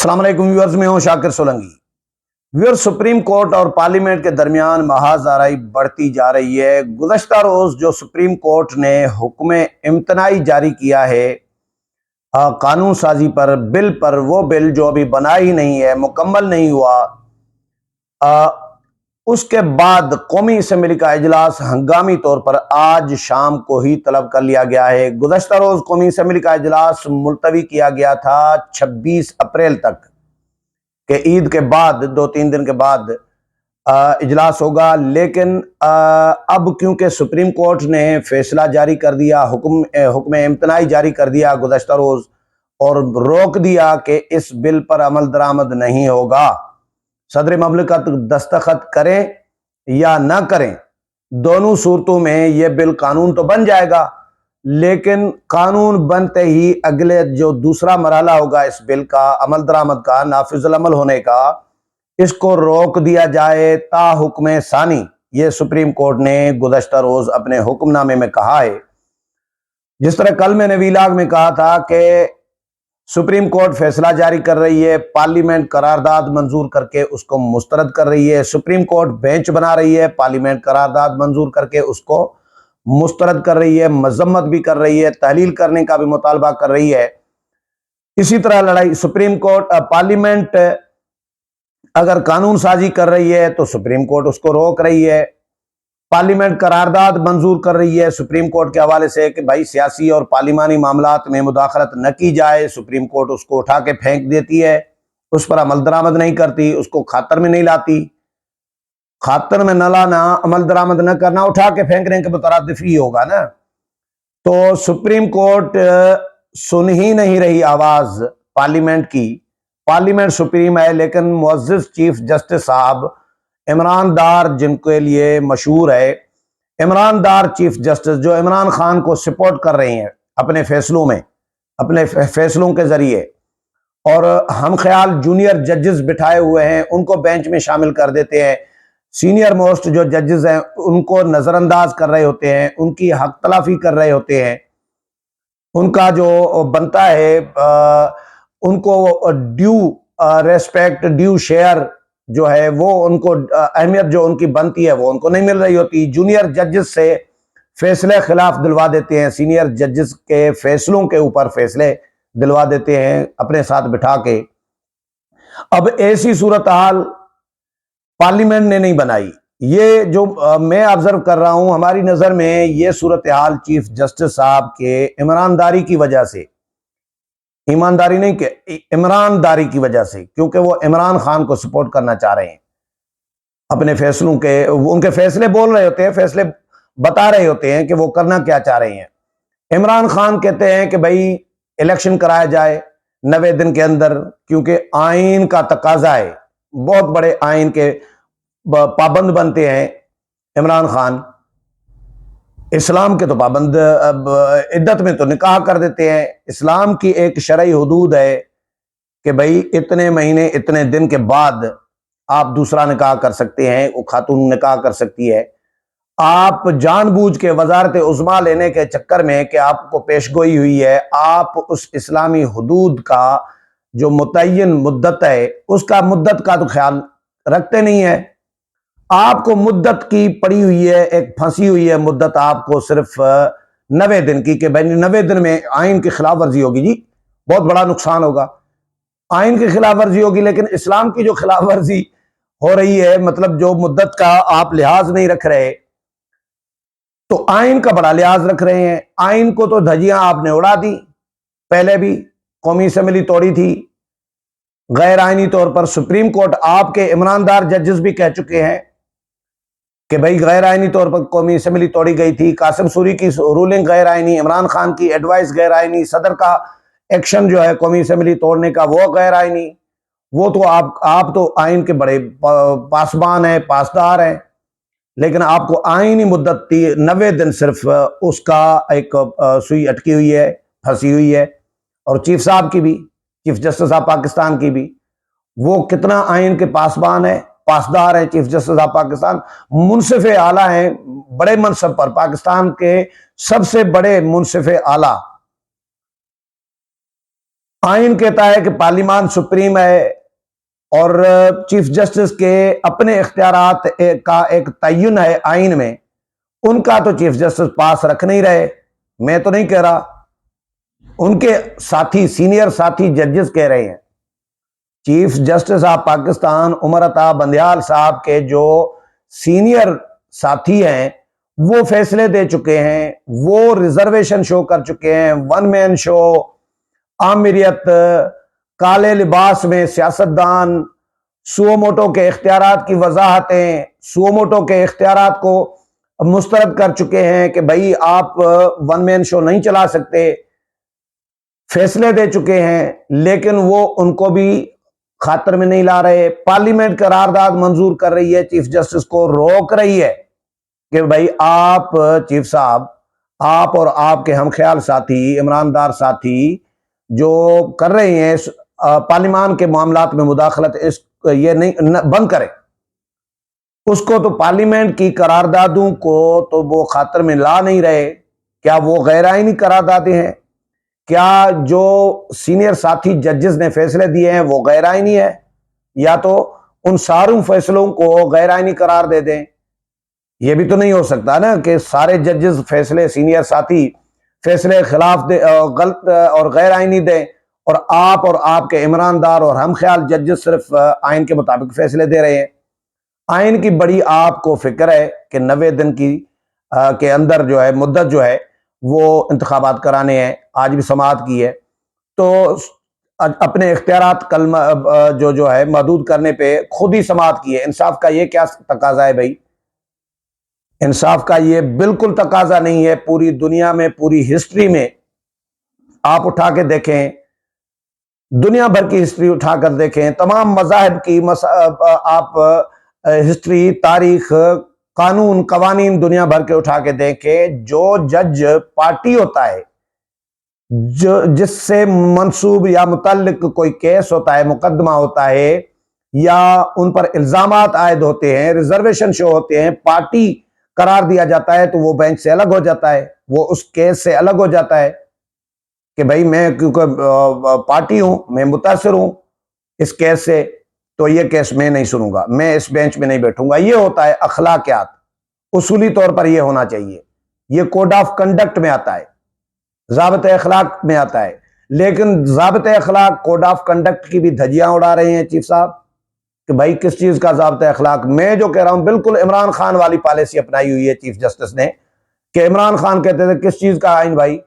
अस्सलाम वालेकुम व्यूअर्स, मैं हूं Shakir Solanki. Viewers, supreme court और पार्लियामेंट के दरमियान महाजराई बढ़ती जा रही है। गुज़श्ता रोज जो सुप्रीम कोर्ट ने हुक्म इम्तनाई जारी किया है कानून साजी पर, बिल पर, वो बिल जो अभी बना ही नहीं है, मुकम्मल नहीं हुआ, उसके बाद कौमी असम्बली का इजलास हंगामी तौर पर आज शाम को ही तलब कर लिया गया है। गुज़श्ता रोज कौमी असम्बली का इजलास मुलतवी किया गया था 26 अप्रैल तक के ईद के बाद, 2-3 दिन के बाद इजलास होगा। लेकिन अब क्योंकि सुप्रीम कोर्ट ने फैसला जारी कर दिया, हुक्म इम्तनाई जारी कर दिया गुज़श्ता रोज, और रोक दिया कि इस बिल पर अमल दरामद नहीं होगा। सदर ममलिकत दस्तखत करें या ना करें, दोनों सूरतों में यह बिल कानून तो बन जाएगा, लेकिन कानून बनते ही अगले जो दूसरा मरहला होगा इस बिल का अमल दरामद का, नाफिजुल अमल होने का, इसको रोक दिया जाए ता हुक्म सानी। ये सुप्रीम कोर्ट ने गुज़श्ता रोज अपने हुक्मनामे में कहा है। जिस तरह कल मैंने वीलाग में कहा था कि सुप्रीम कोर्ट फैसला जारी कर रही है, पार्लियामेंट करारदाद मंजूर करके उसको मुस्तरद कर रही है, सुप्रीम कोर्ट बेंच बना रही है, पार्लियामेंट करारदाद मंजूर करके उसको मुस्तरद कर रही है, मजम्मत भी कर रही है, तहलील करने का भी मुतालबा कर रही है। इसी तरह लड़ाई सुप्रीम कोर्ट, पार्लियामेंट अगर कानून साजी कर रही है तो सुप्रीम कोर्ट उसको रोक रही है। पार्लियामेंट करारदाद मंजूर कर रही है सुप्रीम कोर्ट के हवाले से कि भाई सियासी और पार्लिमानी मामलात में मुदाखलत न की जाए, सुप्रीम कोर्ट उसको उठा के फेंक देती है, उस पर अमल दरामद नहीं करती, उसको खातर में नहीं लाती। खातर में न लाना, अमल दरामद न करना, उठा के फेंकने के मुतरादिफ ही होगा ना। तो सुप्रीम कोर्ट सुन ही नहीं रही आवाज पार्लियामेंट की। पार्लियामेंट सुप्रीम है, लेकिन मुअज़्ज़िज़ चीफ जस्टिस साहब इमरान डार, जिनके लिए मशहूर है, इमरान डार चीफ जस्टिस, जो इमरान खान को सपोर्ट कर रहे हैं अपने फैसलों में, अपने फैसलों के जरिए, और हम ख्याल जूनियर जजेस बिठाए हुए हैं, उनको बेंच में शामिल कर देते हैं। सीनियर मोस्ट जो जजेस हैं उनको नजरअंदाज कर रहे होते हैं, उनकी हक तलाफी कर रहे होते हैं, उनका जो बनता है उनको ड्यू रेस्पेक्ट, ड्यू शेयर जो है वो, उनको अहमियत जो उनकी बनती है वो उनको नहीं मिल रही होती। जूनियर जजेस से फैसले खिलाफ दिलवा देते हैं, सीनियर जजेस के फैसलों के ऊपर फैसले दिलवा देते हैं अपने साथ बिठा के। अब ऐसी सूरत हाल पार्लियामेंट ने नहीं बनाई। ये जो मैं ऑब्जर्व कर रहा हूं, हमारी नजर में ये सूरत हाल चीफ जस्टिस साहब के ईमानदारी की वजह से, ईमानदारी नहीं के इमरानदारी की वजह से, क्योंकि वो इमरान खान को सपोर्ट करना चाह रहे हैं अपने फैसलों के, उनके फैसले बोल रहे होते हैं, फैसले बता रहे होते हैं कि वो करना क्या चाह रहे हैं। इमरान खान कहते हैं कि भाई इलेक्शन कराया जाए 90 दिन के अंदर, क्योंकि आइन का तकाजा है, बहुत बड़े आइन के पाबंद बनते हैं इमरान खान। इस्लाम के तो पाबंद, इद्दत में तो निकाह कर देते हैं। इस्लाम की एक शरई हुदूद है कि भाई इतने महीने इतने दिन के बाद आप दूसरा निकाह कर सकते हैं, वो खातून निकाह कर सकती है। आप जानबूझ के वजारत उज़्मा लेने के चक्कर में कि आपको पेशगोई हुई है, आप उस इस्लामी हुदूद का जो मुतय्यन मुद्दत है, उसका मुद्दत का तो ख्याल रखते नहीं है। आपको मुद्दत की पड़ी हुई है, एक फंसी हुई है मुद्दत आपको सिर्फ 90 दिन की, कि भाई 90 दिन में आइन की खिलाफ वर्जी होगी जी, बहुत बड़ा नुकसान होगा, आइन की खिलाफ वर्जी होगी। लेकिन इस्लाम की जो खिलाफ वर्जी हो रही है, मतलब जो मुद्दत का आप लिहाज नहीं रख रहे, तो आइन का बड़ा लिहाज रख रहे हैं। आइन को तो धजियां आपने उड़ा दी, पहले भी कौमी असम्बली तोड़ी थी गैर आइनी तौर पर। सुप्रीम कोर्ट, आपके ईमानदार जजेस भी कह चुके हैं कि भाई गैर आइनी तौर पर कौमी असम्बली तोड़ी गई थी। कासिम सूरी की रूलिंग गैर आइनी, इमरान खान की एडवाइस गैर आइनी, सदर का एक्शन जो है कौमी असम्बली तोड़ने का वो गैर आइनी। वो तो आप तो आइन के बड़े पासबान हैं, पासदार हैं, लेकिन आपको आइनी मुद्दत 90 दिन सिर्फ उसका एक सुई अटकी हुई है, फंसी हुई है। और चीफ साहब की भी, चीफ जस्टिस ऑफ पाकिस्तान की भी, वो कितना आइन के पासबान है, पासदार है चीफ जस्टिस ऑफ पाकिस्तान, मुनसिफ आला हैं बड़े मनसब पर, पाकिस्तान के सबसे बड़े मुनसिफ आला आइन कहता है कि पार्लियामान सुप्रीम है और चीफ जस्टिस के अपने इख्तियारात का एक तयन है आइन में। उनका तो चीफ जस्टिस पास रख नहीं रहे, मैं तो नहीं कह रहा, उनके साथी सीनियर साथी जजेस कह रहे हैं। Chief justice of Pakistan Umar Ata Bandial साहब के जो सीनियर साथी हैं वो फैसले दे चुके हैं, वो रिजर्वेशन शो कर चुके हैं, वन मैन शो, आमिरियत, काले लिबास में सियासतदान, सुओ मोटो के इख्तियारात की वजाहतें, सुओ मोटो के इख्तियारात को मुस्तरद कर चुके हैं कि भाई आप वन मैन शो नहीं चला सकते, फैसले दे चुके हैं, लेकिन वो उनको भी खातर में नहीं ला रहे। पार्लियामेंट करारदाद मंजूर कर रही है, चीफ जस्टिस को रोक रही है कि भाई आप चीफ साहब, आप और आपके हमख्याल साथी इमरान दार साथी जो कर रहे हैं पार्लियामान के मामलात में मुदाखलत, इस ये नहीं बंद करें। उसको तो पार्लियामेंट की करारदादों को तो वो खातर में ला नहीं रहे। क्या वो गैर आईनी करारदादें हैं? क्या जो सीनियर साथी जजेस ने फैसले दिए हैं वो गैर आईनी है? या तो उन सारों फैसलों को गैर आईनी करार दे दें। ये भी तो नहीं हो सकता ना कि सारे जजेस फैसले, सीनियर साथी फैसले खिलाफ दे, गलत और गैर आईनी दें, और आप और आपके ईमानदार और हम ख्याल जजेस सिर्फ आइन के मुताबिक फैसले दे रहे हैं। आइन की बड़ी आपको फिक्र है कि 90 दिन की के अंदर जो है मुद्दत जो है वो इंतखाबात कराने हैं, आज भी समाअत की है, तो अपने इख्तियारात कलमा जो है महदूद करने पे खुद ही समाअत की है। इंसाफ का ये क्या तकाजा है भाई? इंसाफ का ये बिल्कुल तकाजा नहीं है। पूरी दुनिया में, पूरी हिस्ट्री में आप उठा के देखें, दुनिया भर की हिस्ट्री उठाकर देखें, तमाम मज़ाहिब की आप हिस्ट्री, तारीख, कानून, कवानीन दुनिया भर के उठा के देखें, जो जज पार्टी होता है, जो जिससे मंसूब या मुतल्लिक कोई केस होता है, मुकदमा होता है, या उन पर इल्जामात आयद होते हैं, रिजर्वेशन शो होते हैं, पार्टी करार दिया जाता है, तो वो बेंच से अलग हो जाता है, वो उस केस से अलग हो जाता है कि भाई मैं क्योंकि पार्टी हूं, मैं मुतासिर हूं इस केस से, तो ये केस मैं नहीं सुनूंगा, मैं इस बेंच में नहीं बैठूंगा। ये होता है अखलाकियात, उसूली तौर पर ये होना चाहिए, ये कोड ऑफ कंडक्ट में आता है, ज़ाबिते अखलाक में आता है। लेकिन ज़ाबिते अखलाक, कोड ऑफ कंडक्ट की भी धज्जियां उड़ा रहे हैं चीफ साहब कि भाई किस चीज का ज़ाबिते अखलाक। मैं जो कह रहा हूं बिल्कुल इमरान खान वाली पॉलिसी अपनाई हुई है चीफ जस्टिस ने, कि इमरान खान कहते थे किस चीज का आइन भाई?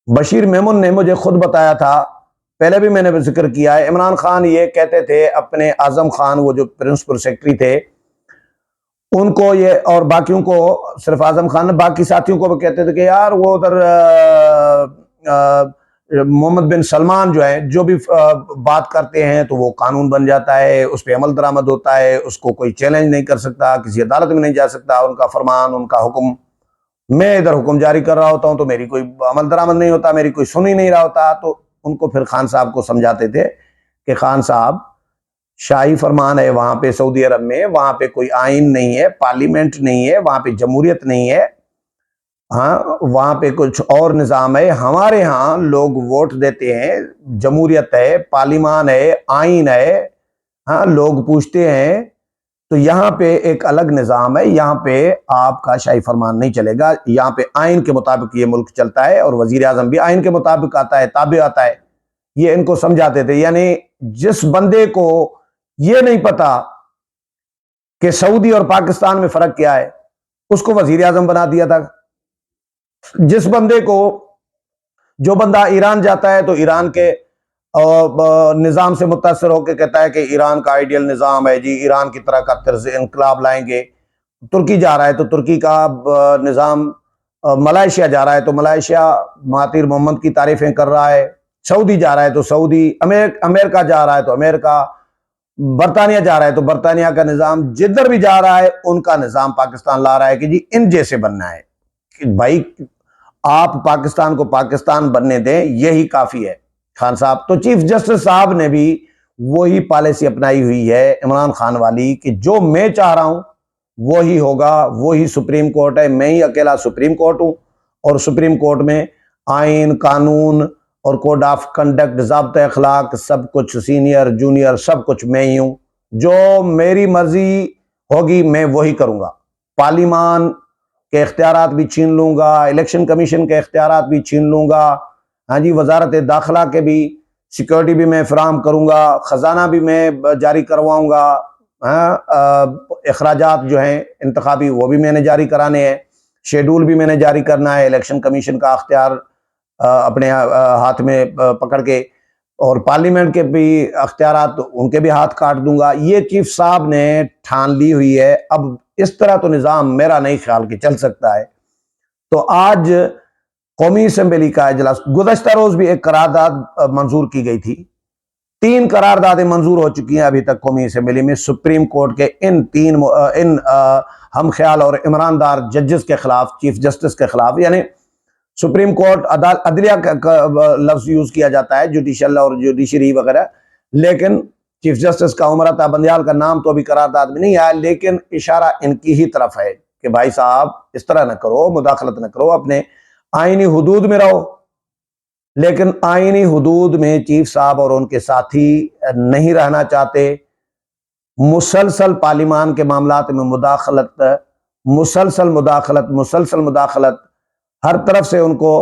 बशीर मेमन ने मुझे खुद बताया था, पहले भी मैंने जिक्र किया है, इमरान खान ये कहते थे अपने आजम खान, वो जो प्रिंसिपल सेक्रेटरी थे, उनको ये और बाकियों को, सिर्फ आजम खान ने, बाकी साथियों को भी कहते थे कि यार वो उधर मोहम्मद बिन सलमान जो है, जो भी बात करते हैं तो वो कानून बन जाता है, उस पर अमल दरामद होता है, उसको कोई चैलेंज नहीं कर सकता, किसी अदालत में नहीं जा सकता, उनका फरमान, उनका हुक्म, मैं इधर हुक्म जारी कर रहा होता हूं तो मेरी कोई अमल दरामद नहीं होता, मेरी कोई सुन ही नहीं रहा होता। तो उनको फिर खान साहब को समझाते थे कि खान साहब, शाही फरमान है वहां पे सऊदी अरब में, वहां पे कोई आइन नहीं है, पार्लियामेंट नहीं है, वहां पे जमहूरियत नहीं है, हाँ वहां पे कुछ और निज़ाम है। हमारे यहाँ लोग वोट देते हैं, जमहूरियत है, पार्लियामान है, आइन है, हाँ लोग पूछते हैं, तो यहाँ पे एक अलग निज़ाम है, यहाँ पे आपका शाही फरमान नहीं चलेगा, यहाँ पे आइन के मुताबिक ये मुल्क चलता है, और वजीर आजम भी आइन के मुताबिक आता है, ताबे आता है। ये इनको समझाते थे। यानी जिस बंदे को ये नहीं पता कि सऊदी और पाकिस्तान में फर्क क्या है, उसको वजीर आजम बना दिया था। जिस बंदे को, जो बंदा ईरान जाता है तो ईरान के निज़ाम से मुतासर होकर कहता है कि ईरान का आइडियल निज़ाम है जी, ईरान की तरह का तर्ज इनकलाब लाएंगे। तुर्की जा रहा है तो तुर्की का निज़ाम, मलाइशिया जा रहा है तो मलाइशिया महातिर मोहम्मद की तारीफें कर रहा है, सऊदी जा रहा है तो सऊदी, अमेरिका जा रहा है तो अमेरिका, बरतानिया जा रहा है तो बरतानिया का निज़ाम, जिधर भी जा रहा है उनका निज़ाम पाकिस्तान ला रहा है कि जी इन जैसे बनना है, कि भाई आप पाकिस्तान को पाकिस्तान बनने दें, यही काफ़ी है खान साहब। तो चीफ जस्टिस साहब ने भी वही पॉलिसी अपनाई हुई है इमरान खान वाली, कि जो मैं चाह रहा हूं वही होगा, वही सुप्रीम कोर्ट है, मैं ही अकेला सुप्रीम कोर्ट हूं, और सुप्रीम कोर्ट में आइन, कानून और कोड ऑफ कंडक्ट, ज़ाब्ते अखलाक, सब कुछ, सीनियर जूनियर सब कुछ मैं ही हूँ। जो मेरी मर्जी होगी मैं वही करूँगा। पार्लिमान के इख्तियारात भी छीन लूँगा, इलेक्शन कमीशन के इख्तियारात भी छीन लूँगा। हाँ जी, वजारत दाखिला के भी सिक्योरिटी भी मैं फराहम करूँगा, ख़जाना भी मैं जारी करवाऊँगा। हाँ, अखराजात जो हैं इंतखाबी वो भी मैंने जारी कराने हैं, शेड्यूल भी मैंने जारी करना है, इलेक्शन कमीशन का अख्तियार अपने हाथ में पकड़ के, और पार्लियामेंट के भी अख्तियारात उनके भी हाथ काट दूंगा। ये चीफ साहब ने ठान ली हुई है। अब इस तरह तो निज़ाम मेरा नहीं ख्याल कि चल सकता है। तो आज कौमी असम्बली का इजलास, गुज़श्ता रोज भी एक करारदाद मंजूर की गई थी। 3 करारदादें मंजूर हो चुकी हैं अभी तक कौमी असम्बली में, सुप्रीम कोर्ट के इन हम ख्याल और ईमानदार जजेस के खिलाफ, चीफ जस्टिस के खिलाफ। यानी सुप्रीम कोर्ट अदलिया का लफ्ज यूज किया जाता है, जुडिशल और जुडिशरी वगैरह, लेकिन चीफ जस्टिस का उमरता बंदियाल का नाम तो अभी करारदाद में नहीं आया, लेकिन इशारा इनकी ही तरफ है कि भाई साहब इस तरह न करो, मुदाखलत न करो, अपने आईनी हुदूद में रहो। लेकिन आईनी हुदूद में चीफ साहब और उनके साथी नहीं रहना चाहते। मुसलसल पार्लिमान के मामलात में मुदाखलत, मुसलसल मुदाखलत, हर तरफ से उनको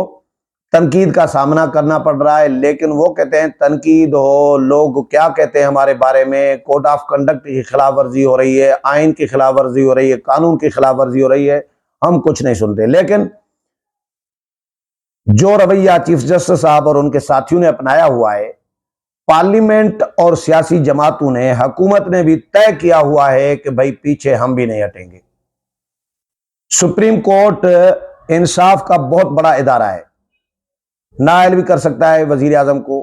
तनकीद का सामना करना पड़ रहा है। लेकिन वो कहते हैं तनकीद हो, लोग क्या कहते हैं हमारे बारे में, कोड ऑफ कंडक्ट की खिलाफ वर्जी हो रही है, आइन की खिलाफ वर्जी हो रही है, कानून की खिलाफ वर्जी हो रही है, हम कुछ नहीं सुनते। लेकिन जो रवैया चीफ जस्टिस साहब और उनके साथियों ने अपनाया हुआ है, पार्लियामेंट और सियासी जमातों ने, हुकूमत ने भी तय किया हुआ है कि भाई पीछे हम भी नहीं हटेंगे। सुप्रीम कोर्ट इंसाफ का बहुत बड़ा इदारा है, नायल भी कर सकता है वजीर आजम को।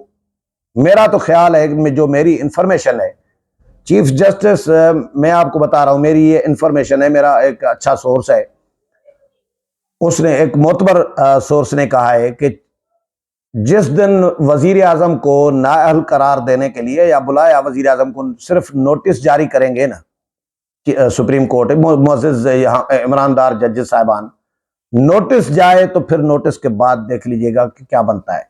मेरा तो ख्याल है कि जो मेरी इंफॉर्मेशन है, चीफ जस्टिस, मैं आपको बता रहा हूं, मेरी ये इंफॉर्मेशन है, मेरा एक अच्छा सोर्स है, उसने, एक मोतबर सोर्स ने कहा है कि जिस दिन वजीर आजम को नाअहल करार देने के लिए या बुलाया वजीर आजम को, सिर्फ नोटिस जारी करेंगे ना कि सुप्रीम कोर्ट मुअज़्ज़िज़ ईमानदार जजेस साहिबान, नोटिस जाए तो फिर नोटिस के बाद देख लीजिएगा कि क्या बनता है।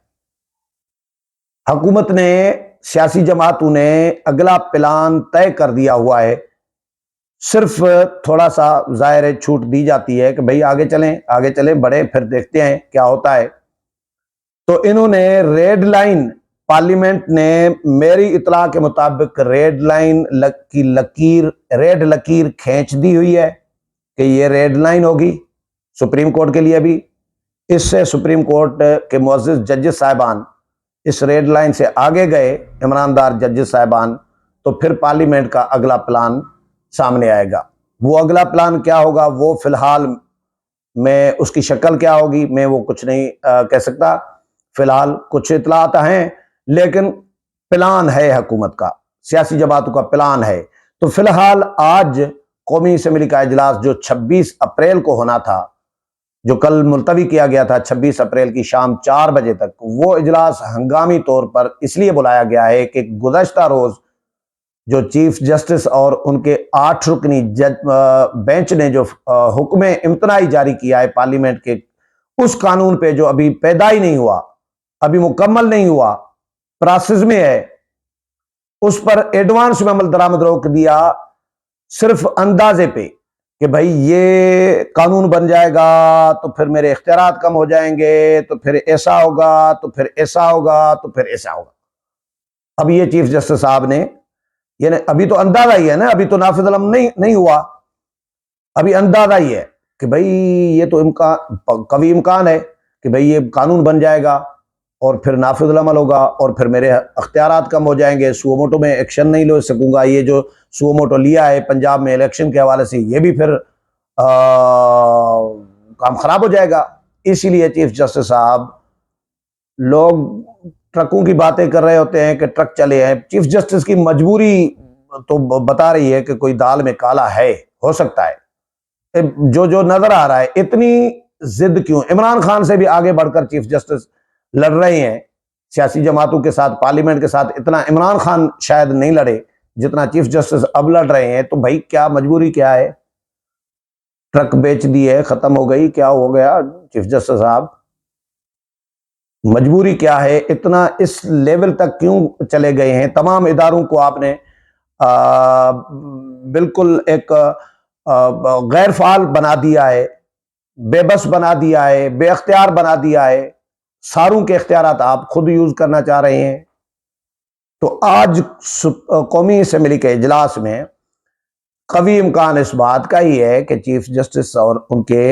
हुकूमत ने, सियासी जमातों ने अगला प्लान तय कर दिया हुआ है, सिर्फ थोड़ा सा जाहिर है छूट दी जाती है कि भाई आगे चलें बढ़े, फिर देखते हैं क्या होता है। तो इन्होंने रेड लाइन, पार्लियामेंट ने मेरी इतला के मुताबिक रेड लकीर खींच दी हुई है कि ये रेड लाइन होगी सुप्रीम कोर्ट के लिए भी। इससे सुप्रीम कोर्ट के मुअज़्ज़िज़ जजेस साहिबान इस रेड लाइन से आगे गए, ईमानदार जजेस साहिबान, तो फिर पार्लियामेंट का अगला प्लान सामने आएगा। वो अगला प्लान क्या होगा, वो फिलहाल मैं, उसकी शक्ल क्या होगी, मैं वो कुछ नहीं कह सकता। फिलहाल कुछ इतलात हैं, लेकिन प्लान है हुकूमत का, सियासी जमातों का प्लान है। तो फिलहाल आज कौमी असम्बली का इजलास जो 26 अप्रैल को होना था, जो कल मुलतवी किया गया था 26 अप्रैल की शाम 4 बजे तक, वो इजलास हंगामी तौर पर इसलिए बुलाया गया है कि गुज़श्ता रोज जो चीफ जस्टिस और उनके 8 रुकनी बेंच ने जो हुक्म इम्तनाई जारी किया है पार्लियामेंट के, उस कानून पे जो अभी पैदा ही नहीं हुआ, अभी मुकम्मल नहीं हुआ, प्रोसेस में है, उस पर एडवांस में अमल दरामद रोक दिया, सिर्फ अंदाजे पे कि भाई ये कानून बन जाएगा तो फिर मेरे इख्तियारात कम हो जाएंगे, तो फिर ऐसा होगा, तो फिर ऐसा होगा, तो फिर ऐसा होगा। अब ये चीफ जस्टिस साहब ने, यानी अभी तो अंदाजा ही है ना, अभी तो नाफिज अलम नहीं हुआ, अभी अंदाजा ही है कि भाई ये तो कभी इम्कान है कि भाई ये कानून बन जाएगा और फिर नाफिज अमल होगा और फिर मेरे अख्तियारात कम हो जाएंगे, सुओ मोटो में एक्शन नहीं ले सकूंगा। ये जो सुओ मोटो लिया है पंजाब में इलेक्शन के हवाले से, ये भी फिर काम खराब हो जाएगा। इसीलिए चीफ जस्टिस साहब, लोग ट्रकों की बातें कर रहे होते हैं कि ट्रक चले हैं, चीफ जस्टिस की मजबूरी तो बता रही है कि कोई दाल में काला है, हो सकता है, जो नजर आ रहा है। इतनी जिद क्यों? इमरान खान से भी आगे बढ़कर चीफ जस्टिस लड़ रहे हैं सियासी जमातों के साथ, पार्लियामेंट के साथ। इतना इमरान खान शायद नहीं लड़े जितना चीफ जस्टिस अब लड़ रहे हैं। तो भाई क्या मजबूरी क्या है? ट्रक बेच दी है, खत्म हो गई, क्या हो गया चीफ जस्टिस साहब? मजबूरी क्या है, इतना इस लेवल तक क्यों चले गए हैं? तमाम इदारों को आपने बिल्कुल एक गैर फाल बना दिया है, बेबस बना दिया है, बेअख्तियार बना दिया है। सारों के इख्तियारात आप खुद यूज करना चाह रहे हैं। तो आज कौमी असम्बली के इजलास में कवी इम्कान इस बात का ही है कि चीफ जस्टिस और उनके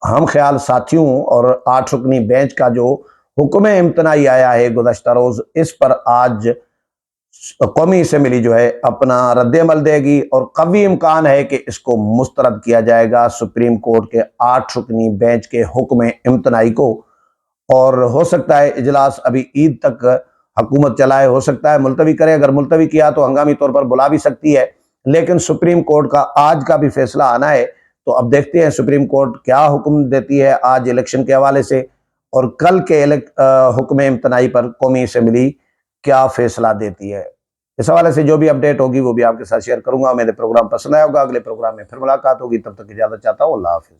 हम ख्याल साथियों और 8 रुकनी बेंच का जो हुक्म इम्तनाई आया है गुज़श्ता रोज, इस पर आज कौमी असम्बली जो है अपना रद्द-ए-अमल देगी और कवी इम्कान है कि इसको मुस्तरद किया जाएगा सुप्रीम कोर्ट के 8 रुकनी बेंच के हुक्म इम्तनाई को। और हो सकता है इजलास अभी ईद तक हुकूमत चलाए, हो सकता है मुलतवी करे। अगर मुलतवी किया तो हंगामी तौर पर बुला भी सकती है, लेकिन सुप्रीम कोर्ट का आज का भी फैसला आना है। तो अब देखते हैं सुप्रीम कोर्ट क्या हुक्म देती है आज इलेक्शन के हवाले से, और कल के हुक्म इम्तनाई पर कौमी असम्बली क्या फैसला देती है। इस हवाले से जो भी अपडेट होगी वो भी आपके साथ शेयर करूंगा। मेरे प्रोग्राम पसंद आया होगा, अगले प्रोग्राम में फिर मुलाकात होगी। तब तक इजाजत चाहता हूँ। अल्लाह हाफिज।